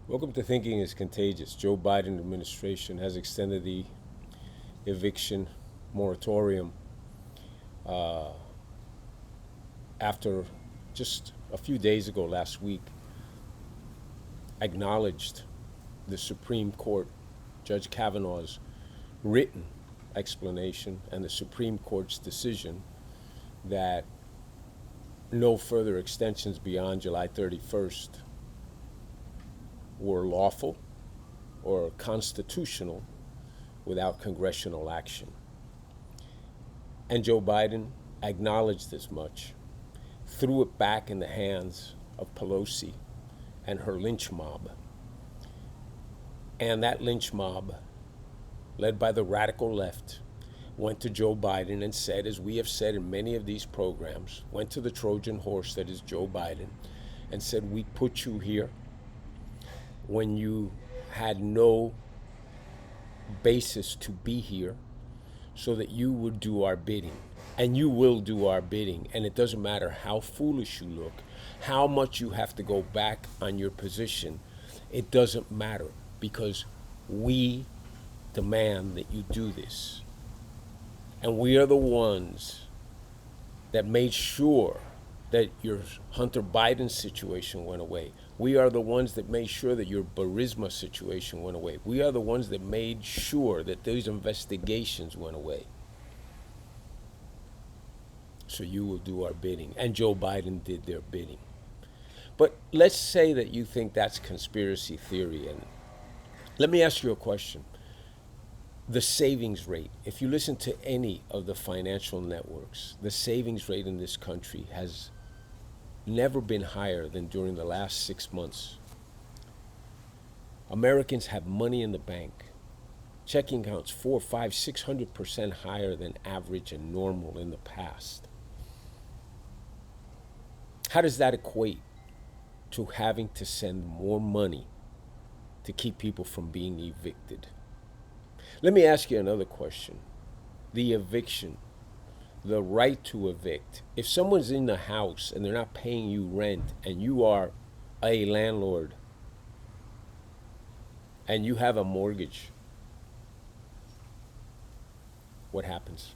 Welcome to Thinking is Contagious. Joe Biden administration has extended the eviction moratorium uh, after just a few days ago, last week, acknowledged the Supreme Court, Judge Kavanaugh's written explanation and the Supreme Court's decision that no further extensions beyond July 31st were lawful or constitutional without congressional action. And Joe Biden acknowledged as much, threw it back in the hands of Pelosi and her lynch mob. And that lynch mob, led by the radical left, went to Joe Biden and said, as we have said in many of these programs, went to the Trojan horse that is Joe Biden and said, we put you here when you had no basis to be here so that you would do our bidding. And you will do our bidding. And it doesn't matter how foolish you look, how much you have to go back on your position. It doesn't matter because we demand that you do this. And we are the ones that made sure that your Hunter Biden situation went away. We are the ones that made sure that your Burisma situation went away. We are the ones that made sure that those investigations went away. So you will do our bidding. And Joe Biden did their bidding. But let's say that you think that's conspiracy theory. And let me ask you a question. The savings rate, if you listen to any of the financial networks, the savings rate in this country has never been higher than during the last 6 months. Americans have money in the bank. Checking accounts 4, 5, 600% higher than average and normal in the past. How does that equate to having to send more money to keep people from being evicted? Let me ask you another question. The eviction, the right to evict. If someone's in the house and they're not paying you rent and you are a landlord and you have a mortgage, what happens?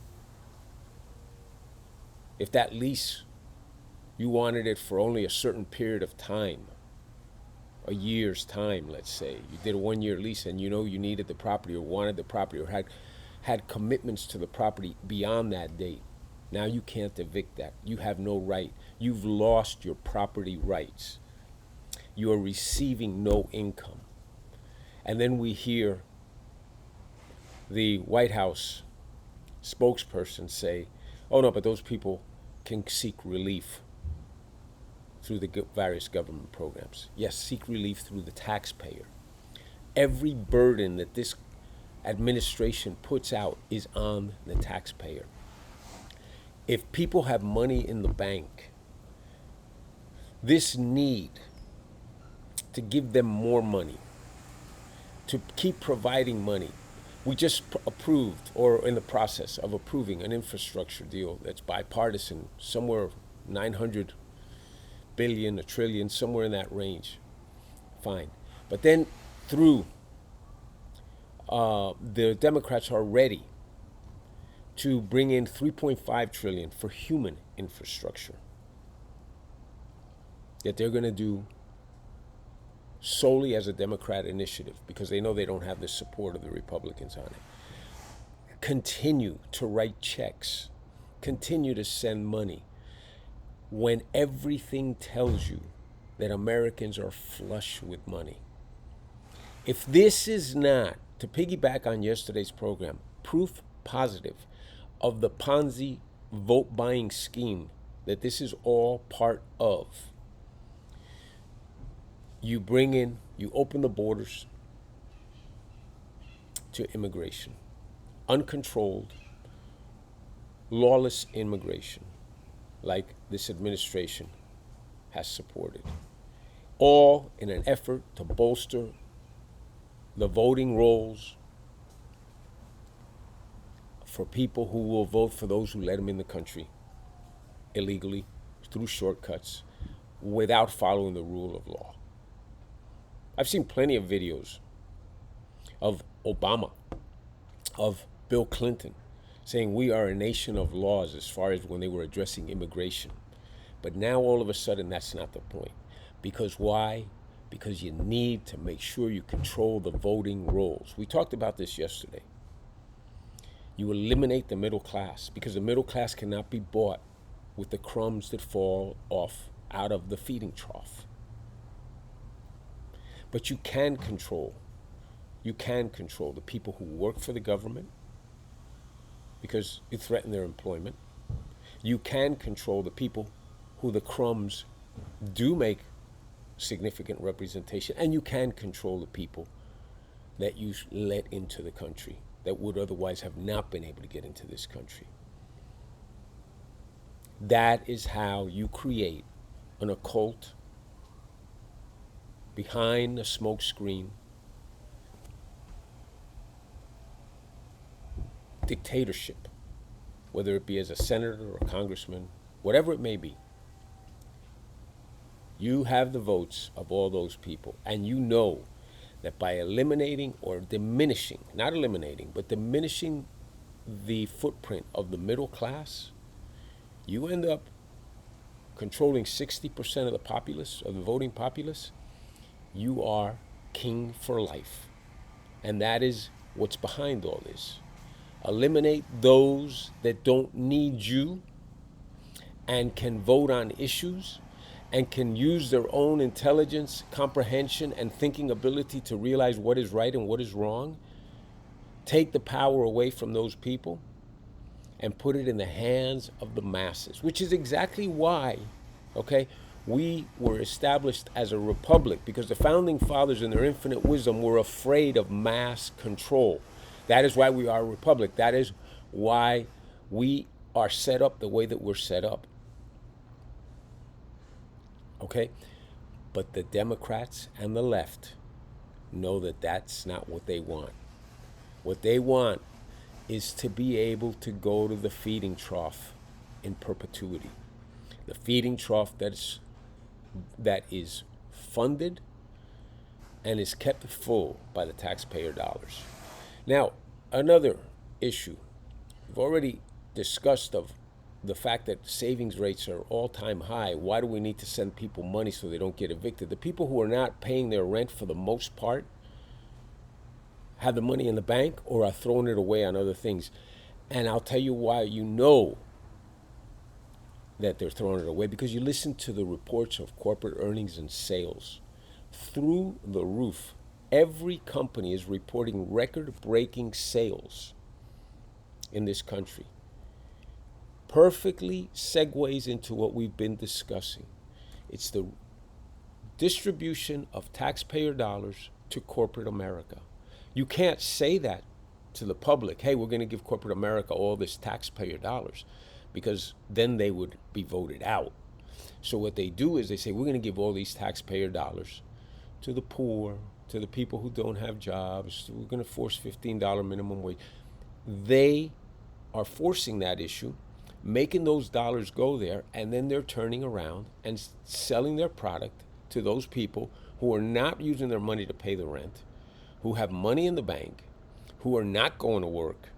If that lease, you wanted it for only a certain period of time, a year's time, let's say. You did a 1-year lease and you know you needed the property or wanted the property or had commitments to the property beyond that date. Now you can't evict that. You have no right. You've lost your property rights. You are receiving no income. And then we hear the White House spokesperson say, oh no, but those people can seek relief through the various government programs. Yes, seek relief through the taxpayer. Every burden that this administration puts out is on the taxpayer. If people have money in the bank, this need to give them more money, to keep providing money. We just approved, or in the process of approving, an infrastructure deal that's bipartisan, somewhere 900 billion, a trillion, somewhere in that range. Fine. But then through the Democrats are ready to bring in 3.5 trillion for human infrastructure that they're going to do solely as a Democrat initiative because they know they don't have the support of the Republicans on it. Continue to write checks, continue to send money when everything tells you that Americans are flush with money. If this is not, to piggyback on yesterday's program, proof positive of the Ponzi vote buying scheme that this is all part of, you open the borders to immigration, uncontrolled, lawless immigration, like this administration has supported, all in an effort to bolster the voting rolls for people who will vote for those who let them in the country illegally through shortcuts without following the rule of law. I've seen plenty of videos of Obama, of Bill Clinton, saying we are a nation of laws as far as when they were addressing immigration. But now all of a sudden that's not the point. Because why? Because you need to make sure you control the voting rolls. We talked about this yesterday. You eliminate the middle class because the middle class cannot be bought with the crumbs that fall off out of the feeding trough. But you can control the people who work for the government because you threaten their employment. You can control the people who the crumbs do make significant representation, and you can control the people that you let into the country that would otherwise have not been able to get into this country. That is how you create an occult behind a smoke screen dictatorship, whether it be as a senator or a congressman, whatever it may be. You have the votes of all those people, and you know that by eliminating or diminishing, not eliminating, but diminishing the footprint of the middle class, you end up controlling 60% of the populace, of the voting populace. You are king for life. And that is what's behind all this. Eliminate those that don't need you and can vote on issues and can use their own intelligence, comprehension, and thinking ability to realize what is right and what is wrong. Take the power away from those people and put it in the hands of the masses, which is exactly why, okay, we were established as a republic, because the founding fathers in their infinite wisdom were afraid of mass control. That is why we are a republic. That is why we are set up the way that we're set up. Okay? But the Democrats and the left know that that's not what they want. What they want is to be able to go to the feeding trough in perpetuity. The feeding trough that is funded and is kept full by the taxpayer dollars. Now, another issue. We've already discussed of the fact that savings rates are all-time high. Why do we need to send people money so they don't get evicted? The people who are not paying their rent for the most part have the money in the bank or are throwing it away on other things. And I'll tell you why you know that they're throwing it away, because you listen to the reports of corporate earnings and sales through the roof. Every company is reporting record-breaking sales in this country. Perfectly segues into what we've been discussing. It's the distribution of taxpayer dollars to corporate America. You can't say that to the public, hey, we're going to give corporate America all this taxpayer dollars, because then they would be voted out. So what they do is they say, we're going to give all these taxpayer dollars to the poor, to the people who don't have jobs. We're going to force $15 minimum wage. They are forcing that issue, making those dollars go there, and then they're turning around and selling their product to those people who are not using their money to pay the rent, who have money in the bank, who are not going to work,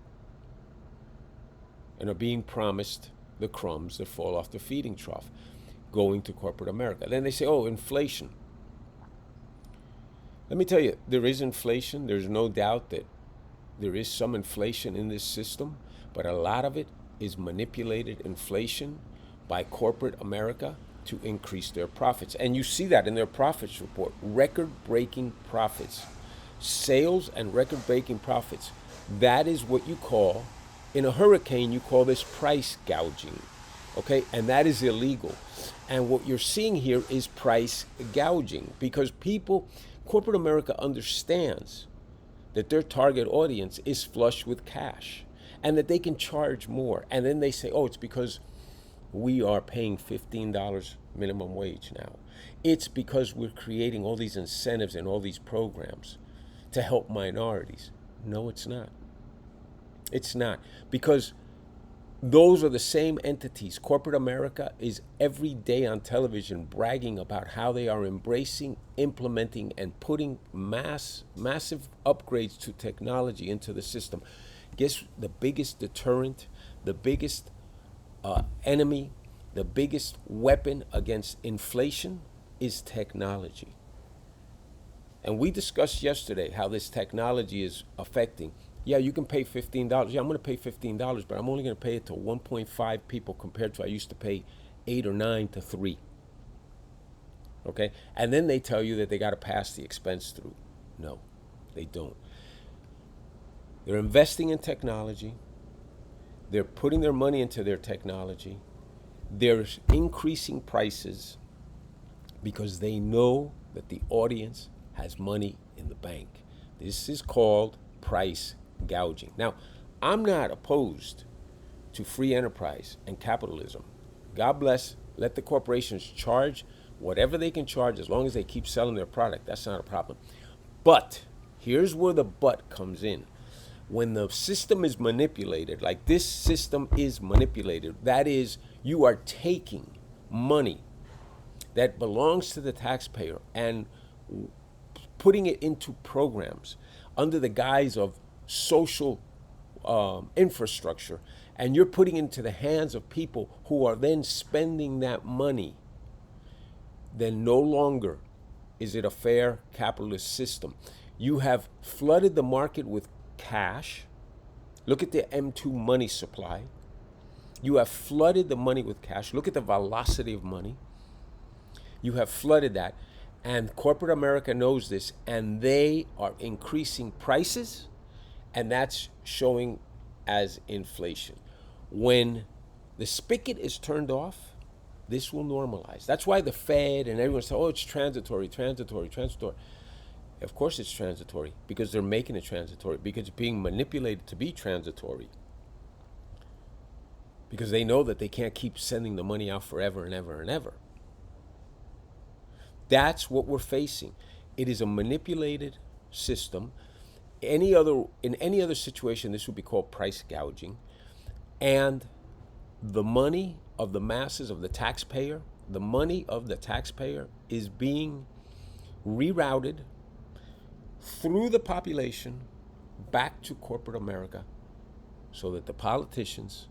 and are being promised the crumbs that fall off the feeding trough, going to corporate America. Then they say, oh, inflation. Let me tell you, there is inflation. There's no doubt that there is some inflation in this system, but a lot of it is manipulated inflation by corporate America to increase their profits. And you see that in their profits report, record-breaking profits. Sales and record-breaking profits. That is what you call, in a hurricane, you call this price gouging, okay? And that is illegal. And what you're seeing here is price gouging, because corporate America understands that their target audience is flush with cash and that they can charge more. And then they say, oh, it's because we are paying $15 minimum wage now. It's because we're creating all these incentives and all these programs to help minorities. No, it's not. It's not. Because Those are the same entities. Corporate America is every day on television bragging about how they are embracing, implementing, and putting massive upgrades to technology into the system. Guess the biggest deterrent, the biggest enemy, the biggest weapon against inflation is technology. And we discussed yesterday how this technology is affecting. Yeah, you can pay $15. Yeah, I'm going to pay $15, but I'm only going to pay it to 1.5 people compared to I used to pay 8 or 9 to 3. Okay? And then they tell you that they got to pass the expense through. No, they don't. They're investing in technology. They're putting their money into their technology. They're increasing prices because they know that the audience has money in the bank. This is called price gouging. Now, I'm not opposed to free enterprise and capitalism. God bless, let the corporations charge whatever they can charge as long as they keep selling their product. That's not a problem. But here's where the but comes in. When the system is manipulated, like this system is manipulated, that is, you are taking money that belongs to the taxpayer and putting it into programs under the guise of social infrastructure, and you're putting it into the hands of people who are then spending that money, then no longer is it a fair capitalist system. You have flooded the market with cash. Look at the M2 money supply. You have flooded the money with cash. Look at the velocity of money. You have flooded that. And corporate America knows this, and they are increasing prices, and that's showing as inflation. When the spigot is turned off, this will normalize. That's why the Fed and everyone says, oh, it's transitory, transitory, transitory. Of course it's transitory, because they're making it transitory, because it's being manipulated to be transitory. Because they know that they can't keep sending the money out forever and ever and ever. That's what we're facing. It is a manipulated system. In any other situation, this would be called price gouging. And the money of the masses, of the taxpayer, the money of the taxpayer is being rerouted through the population back to corporate America so that the politicians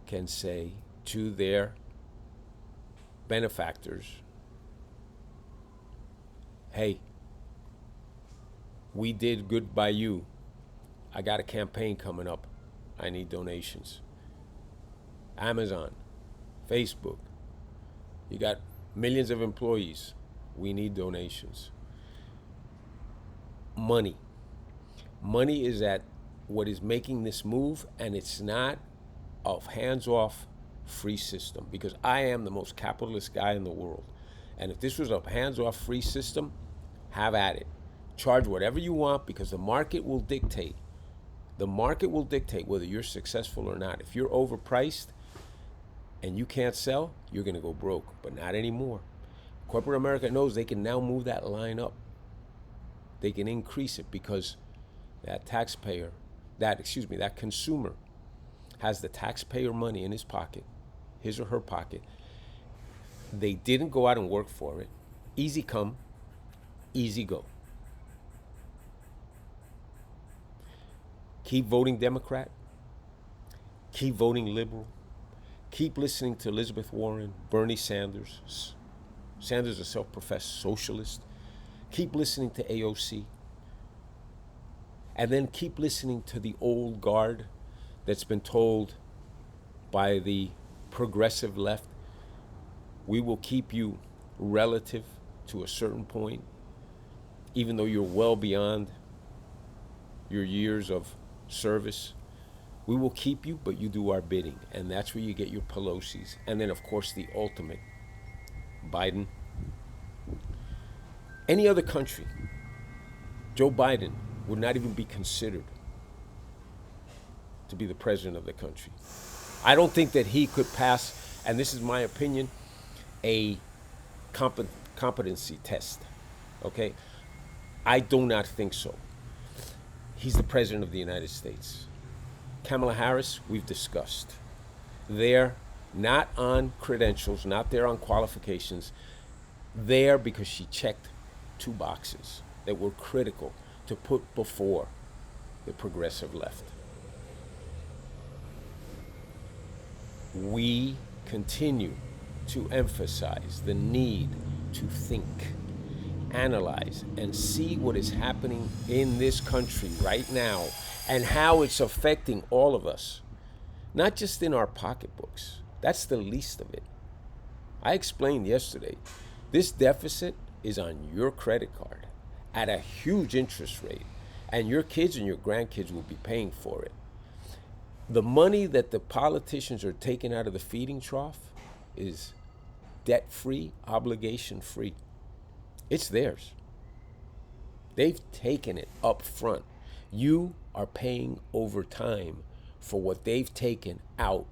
can say to their benefactors, hey, we did good by you. I got a campaign coming up. I need donations. Amazon, Facebook, you got millions of employees. We need donations. Money. Money is at what is making this move, and it's not a hands-off free system, because I am the most capitalist guy in the world. And if this was a hands-off free system, have at it. Charge whatever you want, because the market will dictate. The market will dictate whether you're successful or not. If you're overpriced and you can't sell, you're going to go broke, but not anymore. Corporate America knows they can now move that line up. They can increase it because that that consumer has the taxpayer money in his pocket, his or her pocket. They didn't go out and work for it. Easy come, easy go. Keep voting Democrat. Keep voting liberal. Keep listening to Elizabeth Warren, Bernie Sanders. Sanders is a self-professed socialist. Keep listening to AOC. And then keep listening to the old guard that's been told by the progressive left, we will keep you relative to a certain point, even though you're well beyond your years of service. We will keep you, but you do our bidding. And that's where you get your Pelosi's. And then, of course, the ultimate, Biden. Any other country, Joe Biden would not even be considered to be the president of the country. I don't think that he could pass, and this is my opinion, a competency test. Okay? I do not think so. He's the president of the United States. Kamala Harris, we've discussed. there not on credentials, not there on qualifications, there because she checked two boxes that were critical to put before the progressive left. We continue to emphasize the need to think, analyze, and see what is happening in this country right now and how it's affecting all of us, not just in our pocketbooks. That's the least of it. I explained yesterday, this deficit is on your credit card at a huge interest rate, and your kids and your grandkids will be paying for it. The money that the politicians are taking out of the feeding trough is debt-free, obligation-free. It's theirs. They've taken it up front. You are paying over time for what they've taken out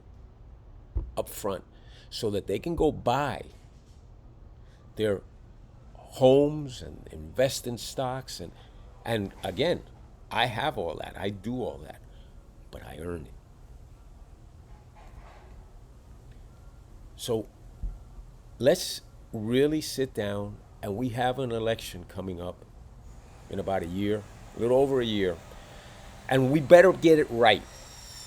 up front so that they can go buy their homes and invest in stocks. And again, I have all that. I do all that. But I earn it. So let's really sit down, and we have an election coming up in about a year, a little over a year, and we better get it right.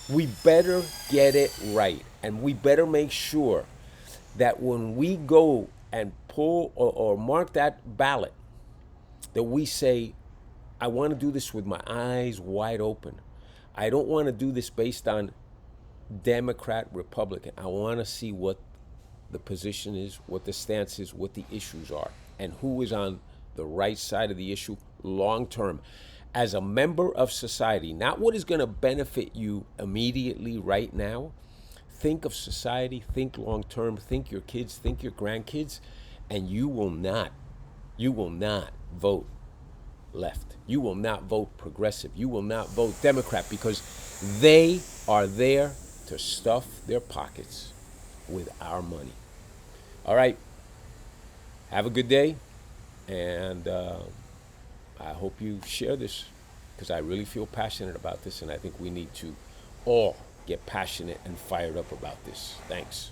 We better get it right, and we better make sure that when we go and pull or mark that ballot, that we say, I want to do this with my eyes wide open. I don't want to do this based on Democrat, Republican. I want to see what the position is, what the stance is, what the issues are, and who is on the right side of the issue long term. As a member of society, not what is going to benefit you immediately right now. Think of society, think long term, think your kids, think your grandkids, and you will not vote left. You will not vote progressive. You will not vote Democrat, because they are there to stuff their pockets with our money. All right. Have a good day. And I hope you share this, because I really feel passionate about this, and I think we need to all get passionate and fired up about this. Thanks.